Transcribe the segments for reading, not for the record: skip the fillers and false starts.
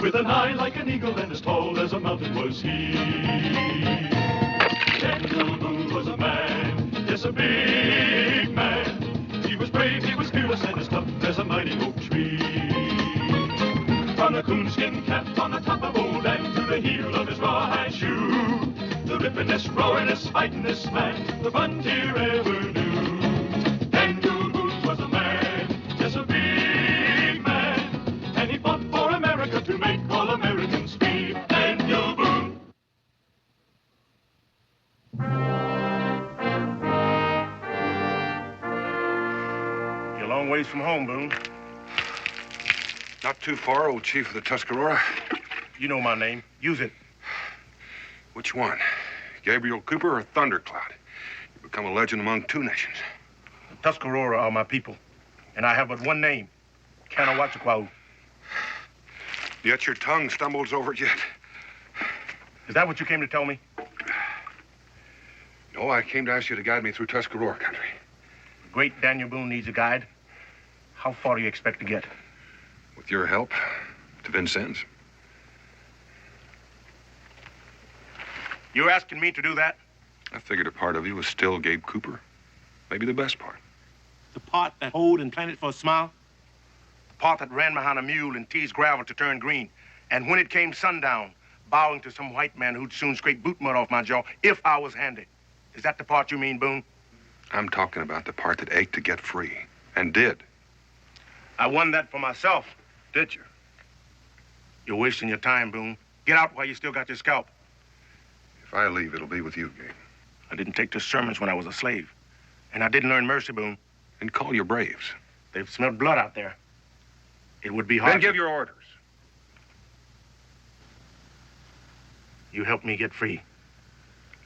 With an eye like an eagle and as tall as a mountain was he. Daniel Boone was a man, yes, a big man. He was brave, he was fearless, and as tough as a mighty oak tree. From the coonskin cap on the top of old Dan to the heel of his rawhide shoe, the rippin'est, roaring'est, fighting'est man the frontier ever knew. Daniel Boone was a man, yes, a big man, and he fought for America to make all Americans free. Daniel Boone. You're a long ways from home, Boone. Not too far, old chief of the Tuscarora. You know my name. Use it. Which one? Gabriel Cooper or Thundercloud? You become a legend among two nations. The Tuscarora are my people, and I have but one name, Kanawatchakwa. Yet your tongue stumbles over it yet. Is that what you came to tell me? No, I came to ask you to guide me through Tuscarora country. The great Daniel Boone needs a guide. How far do you expect to get? With your help, to Vincennes. You're asking me to do that? I figured a part of you was still Gabe Cooper. Maybe the best part. The part that hoed and planted for a smile? The part that ran behind a mule and teased gravel to turn green. And when it came sundown, bowing to some white man who'd soon scrape boot mud off my jaw if I was handy. Is that the part you mean, Boone? I'm talking about the part that ached to get free. And did. I won that for myself. Did you? You're wasting your time, Boone. Get out while you still got your scalp. If I leave, it'll be with you, Gabe. I didn't take to sermons when I was a slave. And I didn't learn mercy, Boone. And call your braves. They've smelled blood out there. It would be hard. Then give your orders. You helped me get free.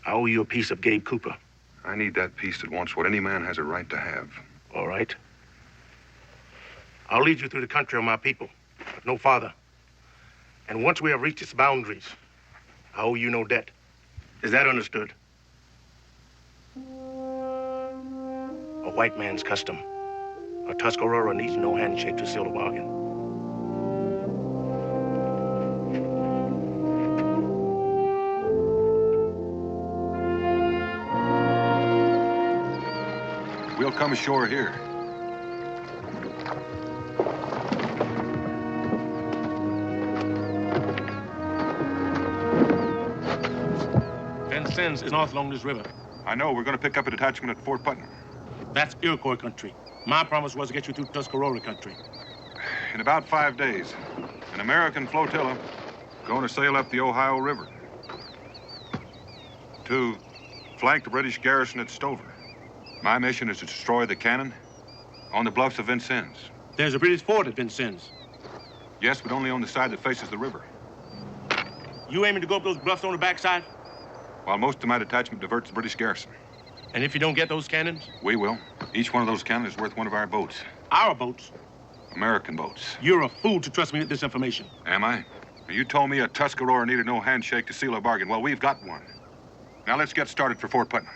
I owe you a piece of Gabe Cooper. I need that piece that wants what any man has a right to have. All right. I'll lead you through the country of my people, but no farther. And once we have reached its boundaries, I owe you no debt. Is that understood? A white man's custom. A Tuscarora needs no handshake to seal the bargain. We'll come ashore here. Vincennes is north along this river. I know. We're going to pick up a detachment at Fort Putnam. That's Iroquois country. My promise was to get you through Tuscarora country. In about 5 days, an American flotilla going to sail up the Ohio River to flank the British garrison at Stover. My mission is to destroy the cannon on the bluffs of Vincennes. There's a British fort at Vincennes. Yes, but only on the side that faces the river. You aiming to go up those bluffs on the backside? While most of my detachment diverts the British garrison. And if you don't get those cannons? We will. Each one of those cannons is worth one of our boats. Our boats? American boats. You're a fool to trust me with this information. Am I? You told me a Tuscarora needed no handshake to seal a bargain. Well, we've got one. Now let's get started for Fort Putnam.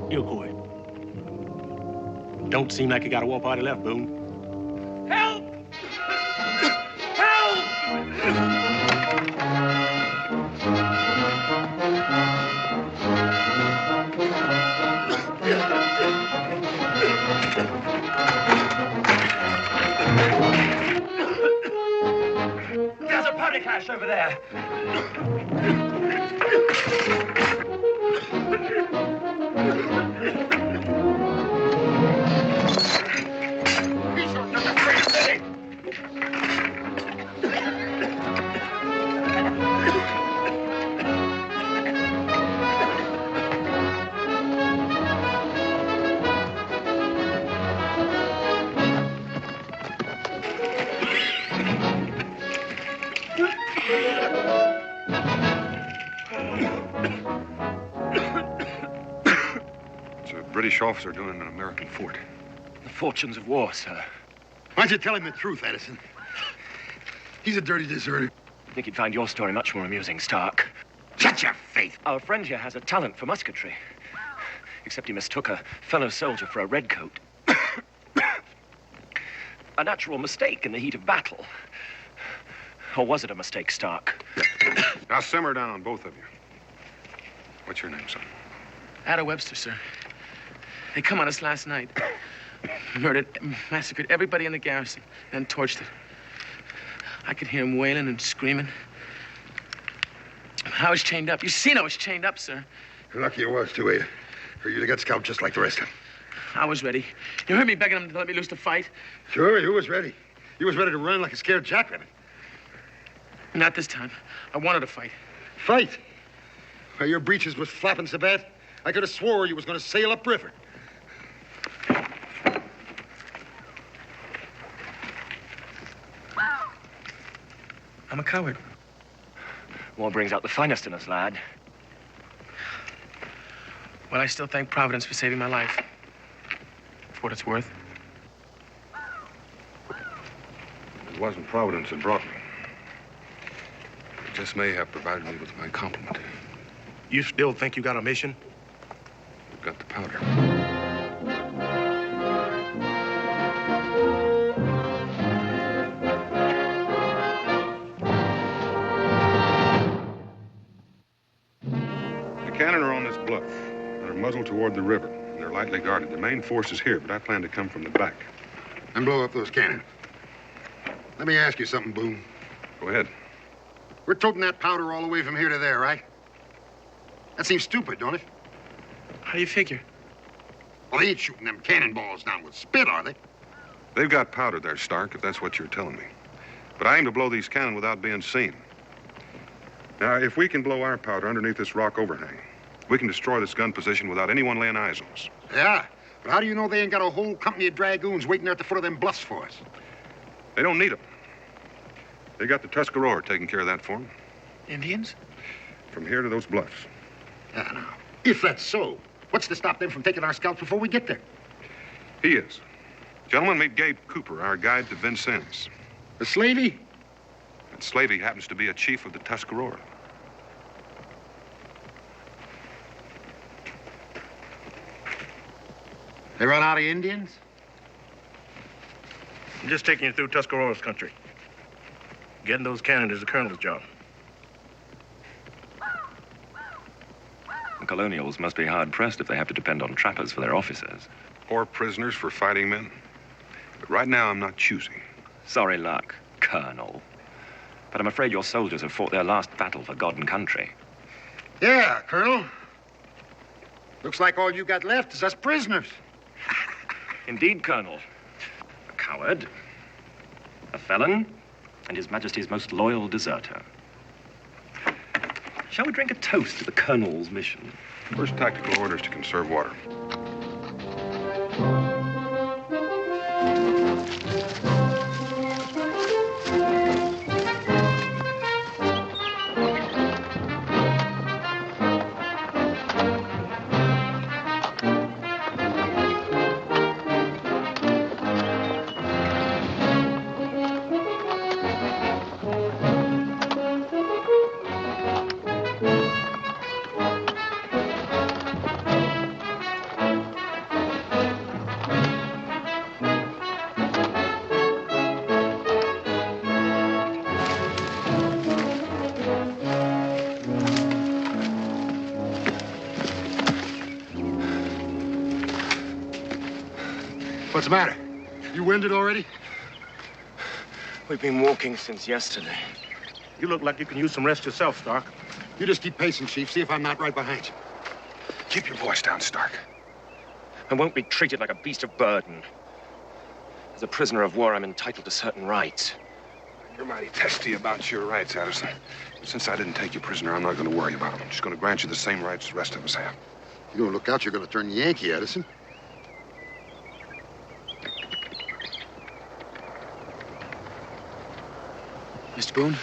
Iroquois. Don't seem like you got a war party left, Boone. Help! Help! There's a party cache over there. It's a British officer doing an American fort. The fortunes of war, sir. Why don't you tell him the truth, Edison? He's a dirty deserter. I think he'd find your story much more amusing, Stark. Shut your face. Our friend here has a talent for musketry. Except he mistook a fellow soldier for a redcoat. A natural mistake in the heat of battle. Or was it a mistake, Stark? Now simmer down, both of you. What's your name, son? Ada Webster, sir. They come on us last night. Murdered, massacred everybody in the garrison, then torched it. I could hear him wailing and screaming. I was chained up. You seen I was chained up, sir. You're lucky you was, too, eh? For you to get scalped just like the rest of them. I was ready. You heard me begging him to let me loose the fight. Sure, you was ready. You was ready to run like a scared jackrabbit. Not this time. I wanted to fight. Fight? Why, your breeches was flapping so bad, I could have swore you was going to sail up river. I'm a coward. War brings out the finest in us, lad. Well, I still thank Providence for saving my life. For what it's worth. It wasn't Providence that brought me. It just may have provided me with my complement. You still think you got a mission? We've got the powder. The cannon are on this bluff. They're muzzled toward the river, and they're lightly guarded. The main force is here, but I plan to come from the back. And blow up those cannon. Let me ask you something, Boone. Go ahead. We're toting that powder all the way from here to there, right? That seems stupid, don't it? How do you figure? Well, they ain't shooting them cannonballs down with spit, are they? They've got powder there, Stark, if that's what you're telling me. But I aim to blow these cannon without being seen. Now, if we can blow our powder underneath this rock overhang, we can destroy this gun position without anyone laying eyes on us. Yeah, but how do you know they ain't got a whole company of dragoons waiting there at the foot of them bluffs for us? They don't need them. They got the Tuscarora taking care of that for them. Indians? From here to those bluffs. Yeah, now, if that's so, what's to stop them from taking our scalps before we get there? He is. Gentlemen, meet Gabe Cooper, our guide to Vincennes. The slavey? That slavey happens to be a chief of the Tuscarora. They run out of Indians? I'm just taking you through Tuscarora's country. Getting those cannon is the colonel's job. The colonials must be hard-pressed if they have to depend on trappers for their officers. Or prisoners for fighting men. But right now, I'm not choosing. Sorry luck, Colonel. But I'm afraid your soldiers have fought their last battle for God and country. Yeah, Colonel. Looks like all you got left is us prisoners. Indeed, Colonel. A coward, a felon, and His Majesty's most loyal deserter. Shall we drink a toast to the Colonel's mission? First tactical orders to conserve water. What's the matter? You winded already? We've been walking since yesterday. You look like you can use some rest yourself, Stark. You just keep pacing, Chief. See if I'm not right behind you. Keep your voice down, Stark. I won't be treated like a beast of burden. As a prisoner of war, I'm entitled to certain rights. You're mighty testy about your rights, Addison. Since I didn't take you prisoner, I'm not going to worry about them. I'm just going to grant you the same rights the rest of us have. You don't look out, you're going to turn Yankee, Edison. Mr. Boone?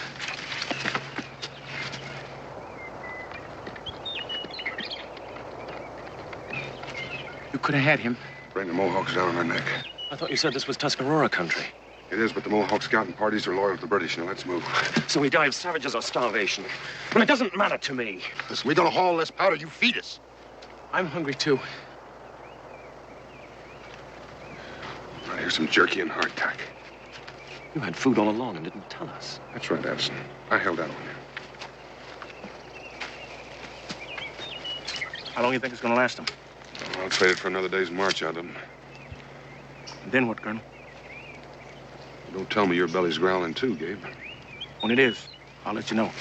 You could have had him. Bring the Mohawks down on our neck. I thought you said this was Tuscarora country. It is, but the Mohawk scouting parties are loyal to the British. Now, let's move. So we die of savages or starvation. Well, it doesn't matter to me. Listen, we're gonna haul less powder. You feed us. I'm hungry, too. Right, here's some jerky and hardtack. You had food all along and didn't tell us. That's right, Addison. I held out on you. How long do you think it's going to last them? Oh, I'll trade it for another day's march out of them. And then what, Colonel? Don't tell me your belly's growling too, Gabe. When it is, I'll let you know.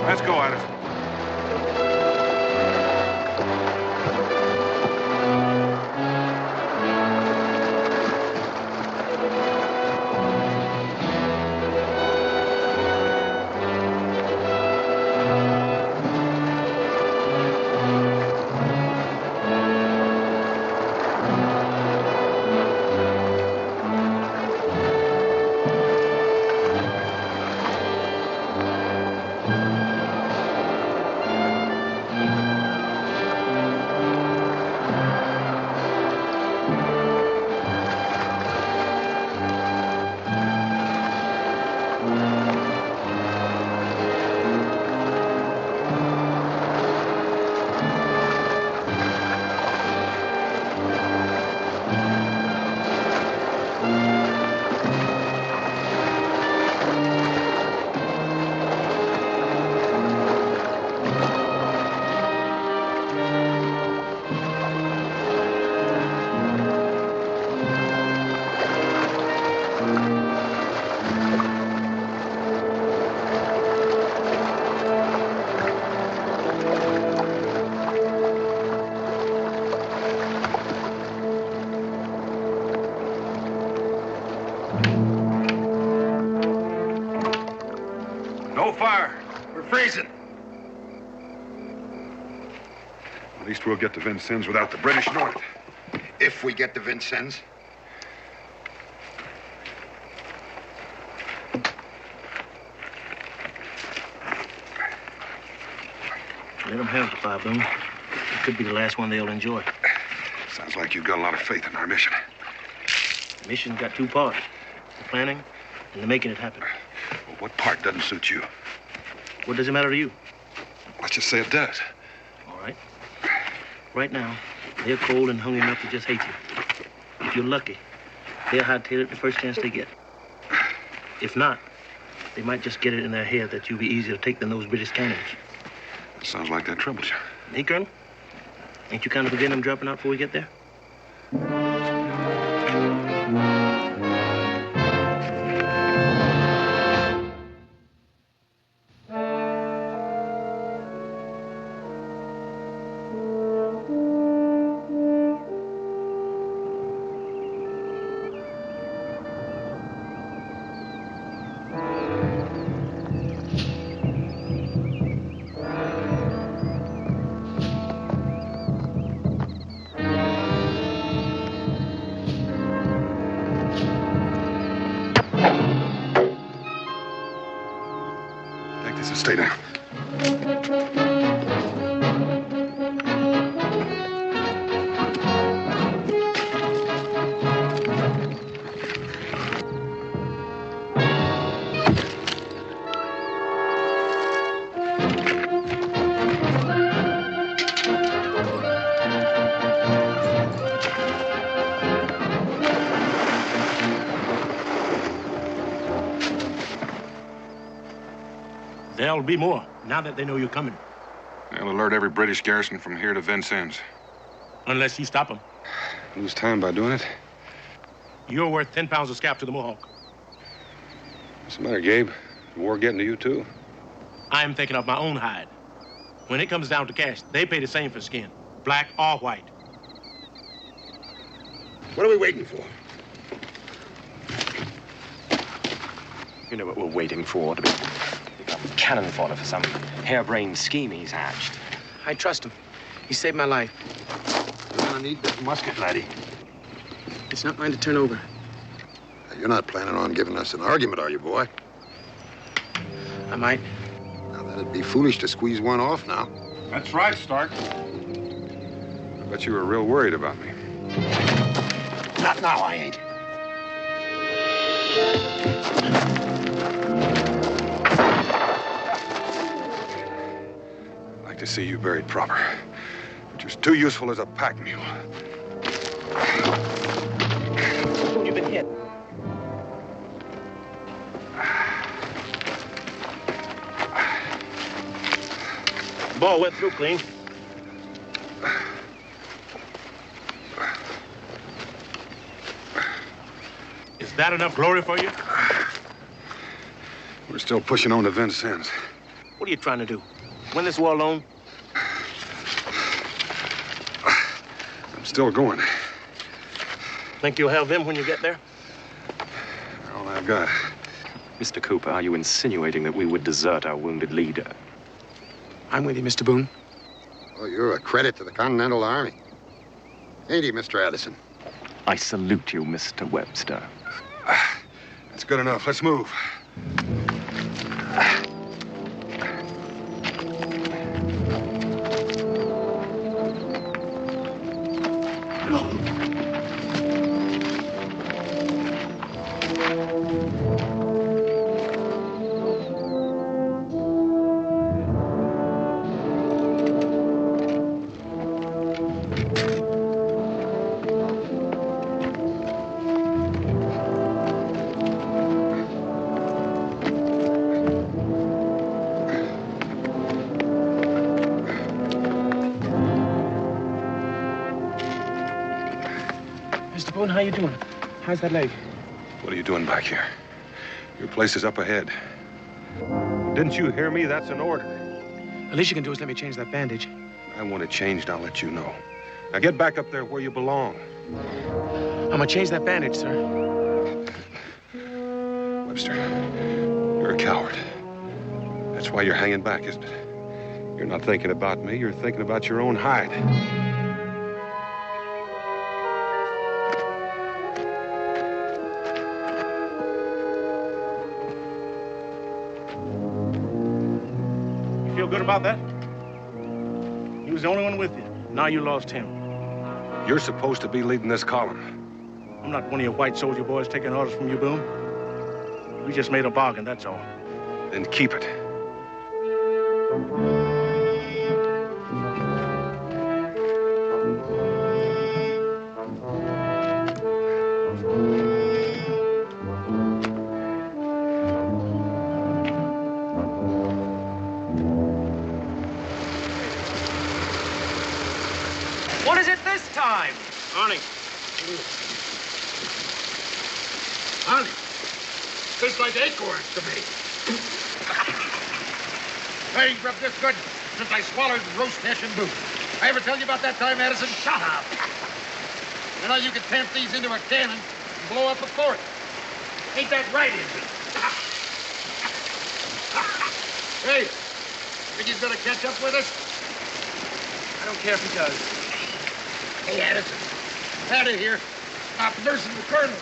Let's go, Addison. No fire. We're freezing. At least we'll get to Vincennes without the British knowing it. If we get to Vincennes. Let them have the fire, Boone. It could be the last one they'll enjoy. Sounds like you've got a lot of faith in our mission. The mission's got two parts. The planning and the making it happen. Well, what part doesn't suit you? What does it matter to you? Let's just say it does. All right. Right now, they're cold and hungry enough to just hate you. If you're lucky, they'll hightail it the first chance they get. If not, they might just get it in their head that you'll be easier to take than those British cannons. Sounds like that troubles you. Hey, Colonel? Ain't you kind of forgetting them dropping out before we get there? Stay down. There'll be more, now that they know you're coming. They'll alert every British garrison from here to Vincennes. Unless you stop them. Lose time by doing it? You're worth 10 pounds of scalp to the Mohawk. What's the matter, Gabe? The war getting to you, too? I'm thinking of my own hide. When it comes down to cash, they pay the same for skin, black or white. What are we waiting for? You know what we're waiting for, to become cannon fodder for some harebrained scheme he's hatched. I trust him. He saved my life. You're gonna need that musket, laddie. It's not mine to turn over. You're not planning on giving us an argument, are you, boy? I might. Now, that'd be foolish to squeeze one off now. That's right, Stark. I bet you were real worried about me. Not now, I ain't. I'd like to see you buried proper. But you're too useful as a pack mule. You've been hit. Ball went through clean. Is that enough glory for you? We're still pushing on to Vincennes. What are you trying to do? Win this war alone? I'm still going. Think you'll have them when you get there? All I've got. Mr. Cooper, are you insinuating that we would desert our wounded leader? I'm with you, Mr. Boone. Oh, you're a credit to the Continental Army. Ain't he, Mr. Addison? I salute you, Mr. Webster. That's good enough. Let's move. Mr. Boone, how you doing? How's that leg? What are you doing back here? Your place is up ahead. Didn't you hear me? That's an order. The least you can do is let me change that bandage. I want it changed, I'll let you know. Now get back up there where you belong. I'm gonna change that bandage, sir. Webster, you're a coward. That's why you're hanging back, isn't it? You're not thinking about me, you're thinking about your own hide. You feel good about that? He was the only one with you. Now you lost him. You're supposed to be leading this column. I'm not one of your white soldier boys taking orders from you, Boone. We just made a bargain, that's all. Then keep it. What is it this time? Arnie. Honey, tastes like acorns to me. I ain't rubbed this good since I swallowed roast fish and Boone. I ever tell you about that time, Addison? Shut up. You know, you could tamp these into a cannon and blow up a fort. Ain't that right, is it? Hey, think he's gonna catch up with us? I don't care if he does. Hey, Addison, out of here. Stop nursing the colonel.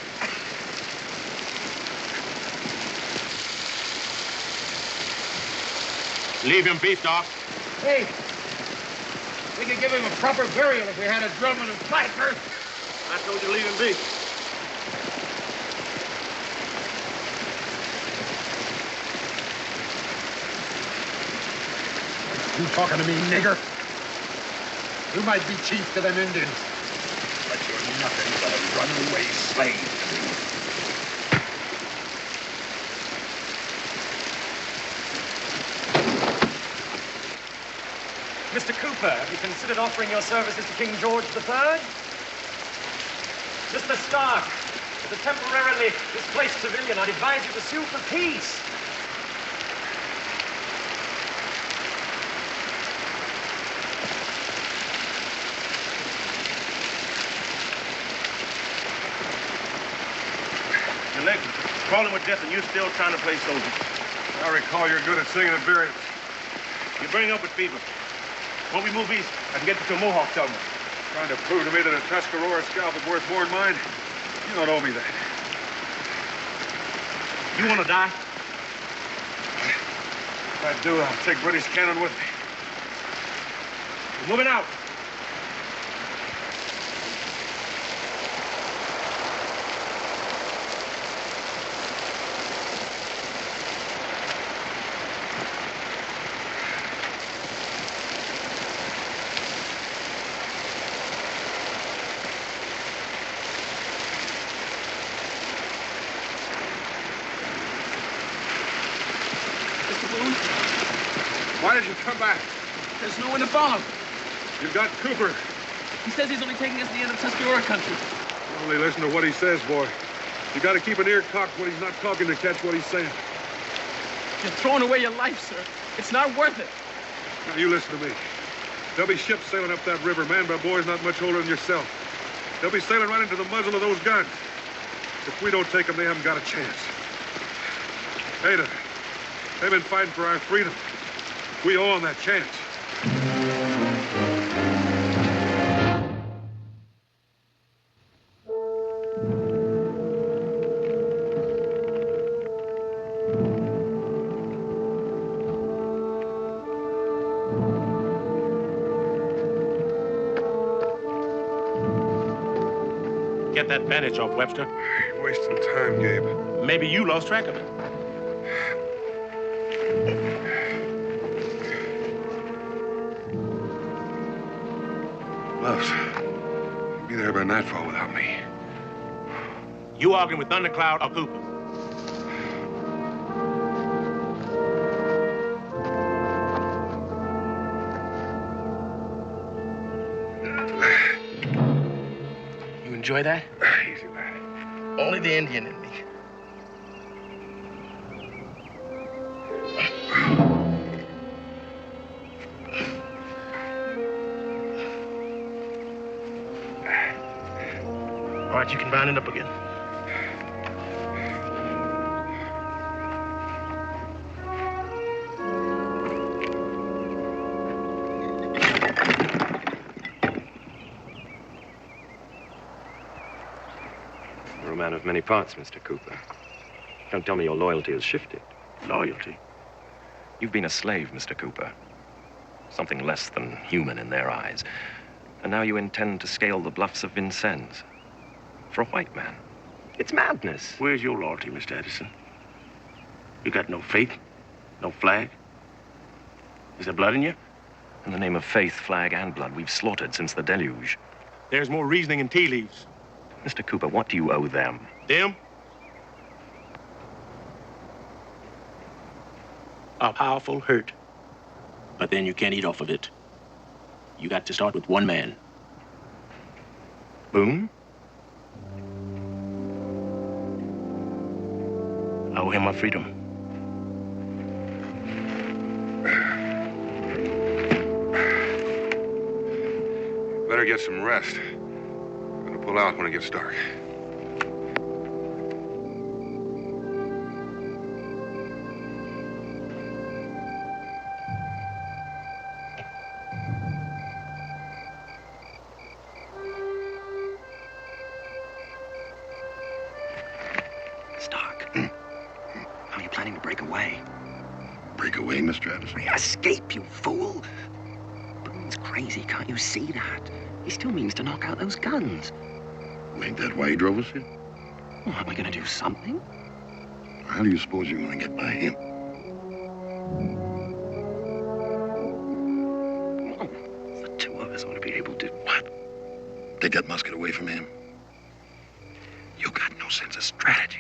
Leave him beef, Doc. Hey, we could give him a proper burial if we had a drum and a fifer. I told you to leave him be. You talking to me, nigger? You might be chief to them Indians, but you're nothing but a runaway slave. Mr. Cooper, have you considered offering your services to King George III? Mr. Stark, as a temporarily displaced civilian, I'd advise you to sue for peace. Your legs are crawling with death and you're still trying to play soldier. I recall you're good at singing at burials. You're burning up with fever. When we move east, I can get you to a Mohawk settlement. Trying to prove to me that a Tuscarora scalp is worth more than mine? You don't owe me that. You want to die? If I do, I'll take British cannon with me. We're moving out. Why did you come back? There's no one to follow. You've got Cooper. He says he's only taking us to the end of Tuscarora country. Only listen to what he says, boy. You got to keep an ear cocked when he's not talking to catch what he's saying. You're throwing away your life, sir. It's not worth it. Now, you listen to me. There'll be ships sailing up that river, manned by boys not much older than yourself. They'll be sailing right into the muzzle of those guns. If we don't take them, they haven't got a chance. Ada, they've been fighting for our freedom. We owe them that chance. Get that bandage off, Webster. You're wasting time, Gabe. Maybe you lost track of it. Loves, be there by nightfall without me. You arguing with Thundercloud or Cooper? You enjoy that? Easy, lad. Only the Indian in me. All right, you can round it up again. You're a man of many parts, Mr. Cooper. Don't tell me your loyalty has shifted. Loyalty. You've been a slave, Mr. Cooper. Something less than human in their eyes. And now you intend to scale the bluffs of Vincennes. For a white man. It's madness. Where's your loyalty, Mr. Edison? You got no faith? No flag? Is there blood in you? In the name of faith, flag, and blood, we've slaughtered since the deluge. There's more reasoning in tea leaves. Mr. Cooper, what do you owe them? Them? A powerful hurt. But then you can't eat off of it. You got to start with one man. Boone? I owe him my freedom. Better get some rest. I'm gonna pull out when it gets dark. Stark, how are you planning to break away? Break away, Mr. Edison? Escape, you fool! Boone's crazy, can't you see that? He still means to knock out those guns. Well, ain't that why he drove us here? Well, aren't we gonna do something? How do you suppose you're gonna get by him? Well, the two of us ought to be able to... What? Take that musket away from him? You got no sense of strategy.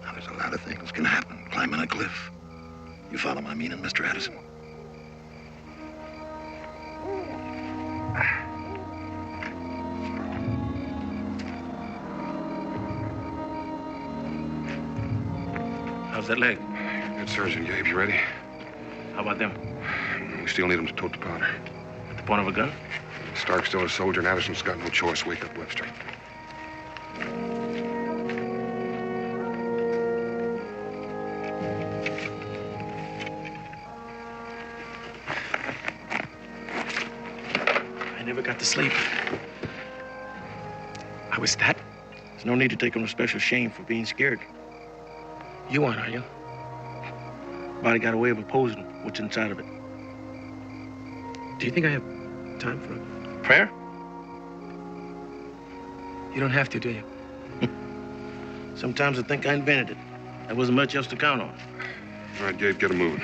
Now, there's a lot of things can happen climbing a cliff. You follow my meaning, Mr. Addison? How's that leg? Good surgeon, Gabe. You ready? How about them? We still need him to tote the powder. At the point of a gun? Stark's still a soldier, and Addison's got no choice. Wake up, Webster. I never got to sleep. I was that. There's no need to take on a special shame for being scared. You aren't, are you? Body got a way of opposing what's inside of it. Do you think I have time for a prayer? You don't have to, do you? Sometimes I think I invented it. There wasn't much else to count on. All right, Gabe, get him moving.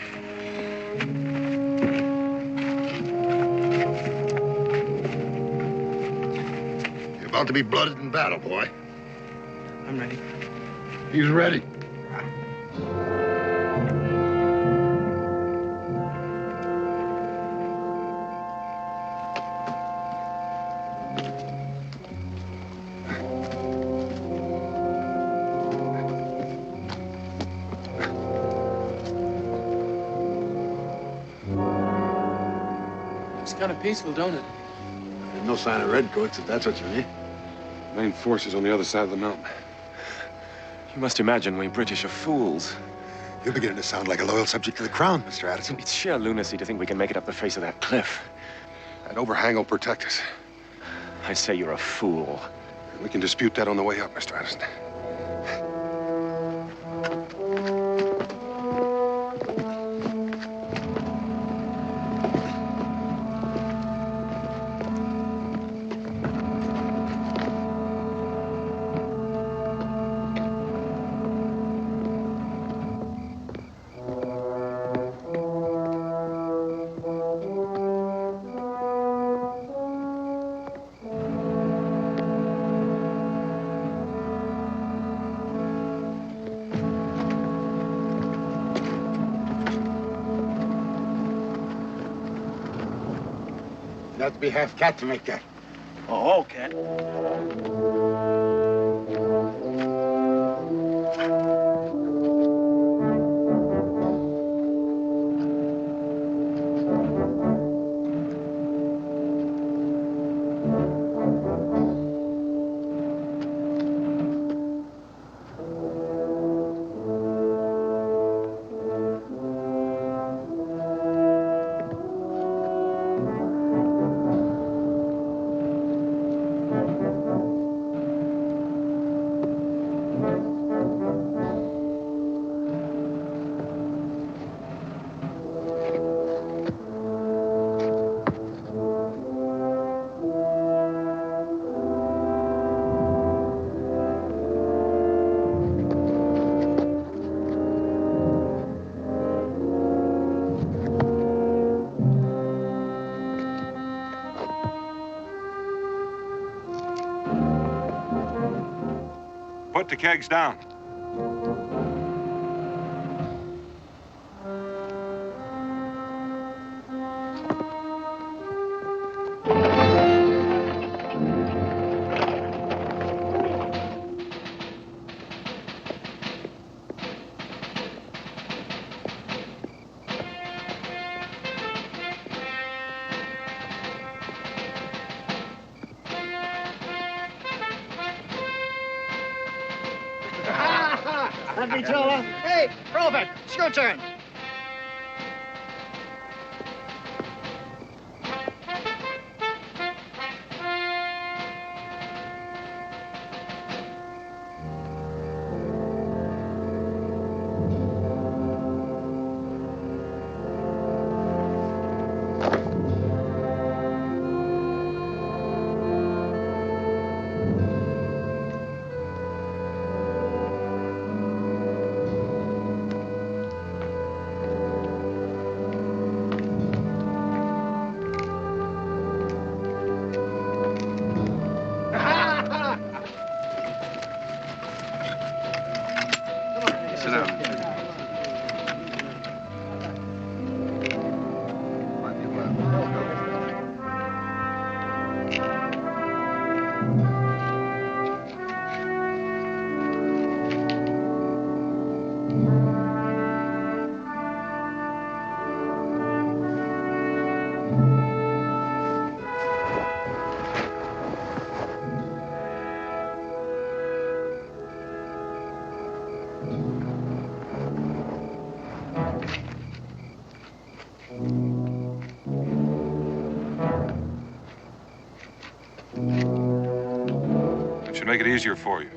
You're about to be blooded in battle, boy. I'm ready. He's ready. It's kind of peaceful, don't it? There's no sign of redcoats, if that's what you mean. Main force is on the other side of the mountain. You must imagine we British are fools. You're beginning to sound like a loyal subject to the crown, Mr. Addison. It's sheer lunacy to think we can make it up the face of that cliff. That overhang will protect us. I say you're a fool. We can dispute that on the way up, Mr. Addison. You have to be half cat to make that. Oh, cat. Put the kegs down. Let me tell her. Hey, Robert, it's your turn. make it easier for you.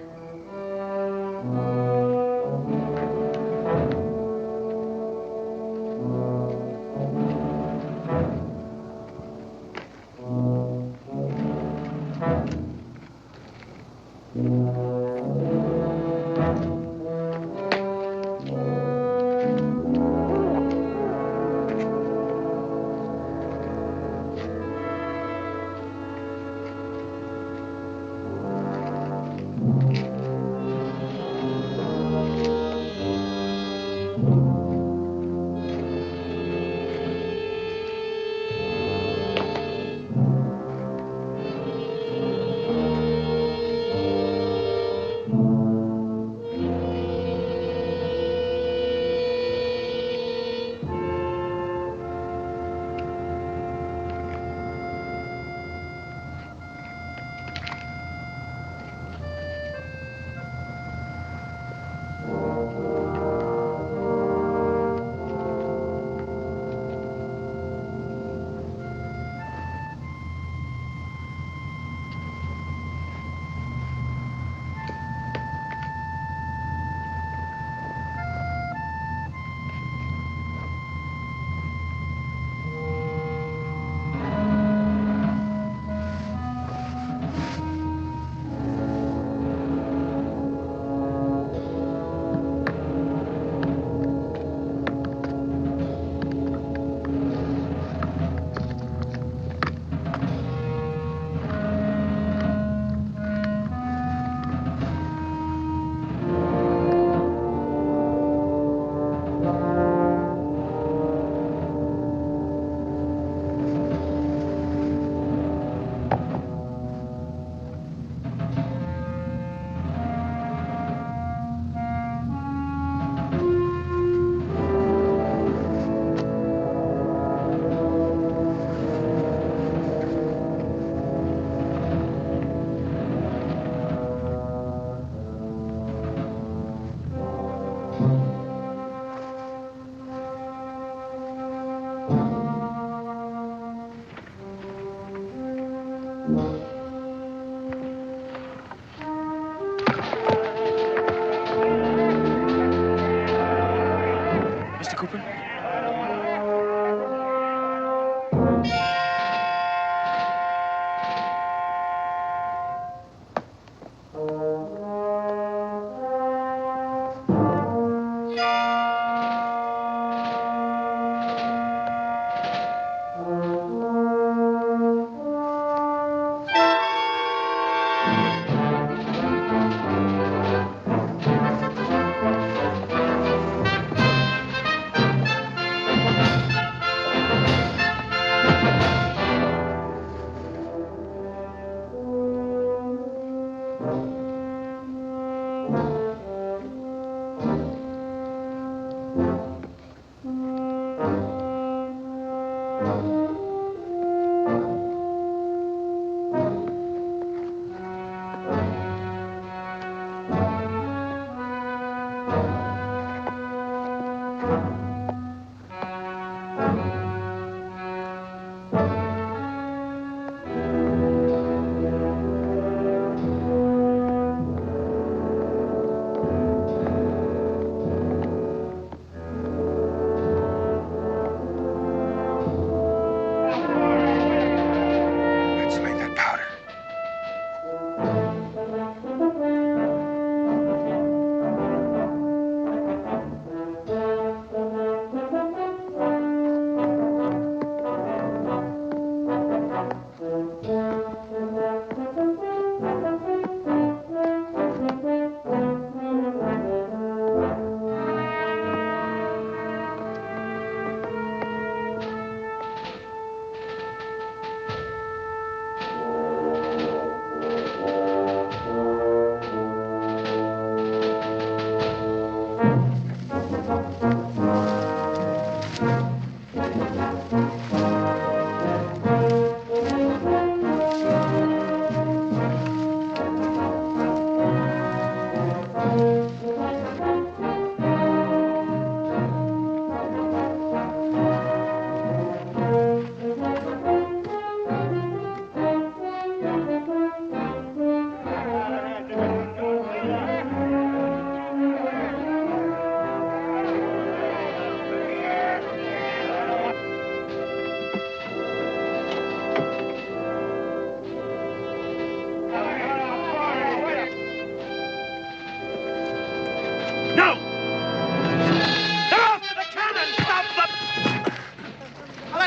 Mr. Cooper?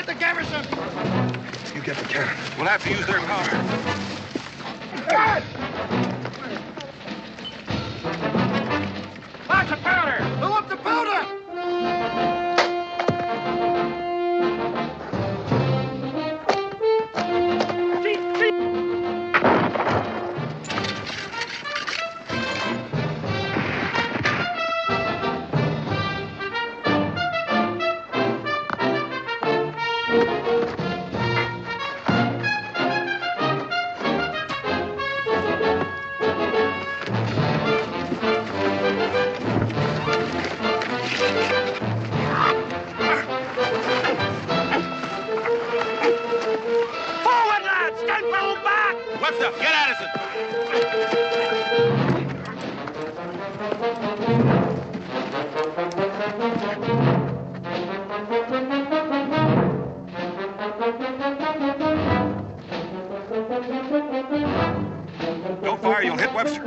Get the garrison! You get the cannon. We'll have to use their powder. Lots of powder! Fill up the powder! Webster, get Addison. Don't fire, you'll hit Webster.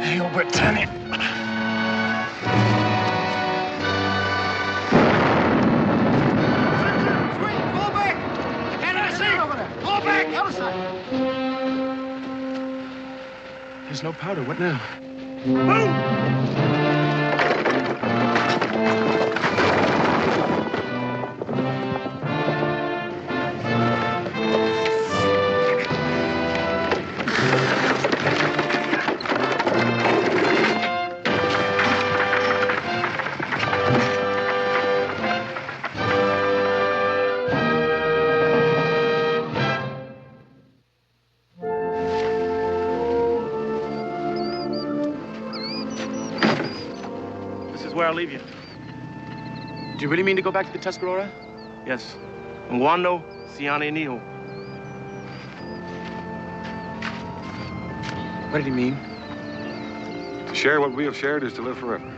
Hail Britannia. Pull back! Can't I see? Over there. Pull back! Other side. There's no powder. What now? Where I'll leave you. Do you really mean to go back to the Tuscarora? Yes. Nguando, Siane Niho. What did he mean? To share what we have shared is to live forever.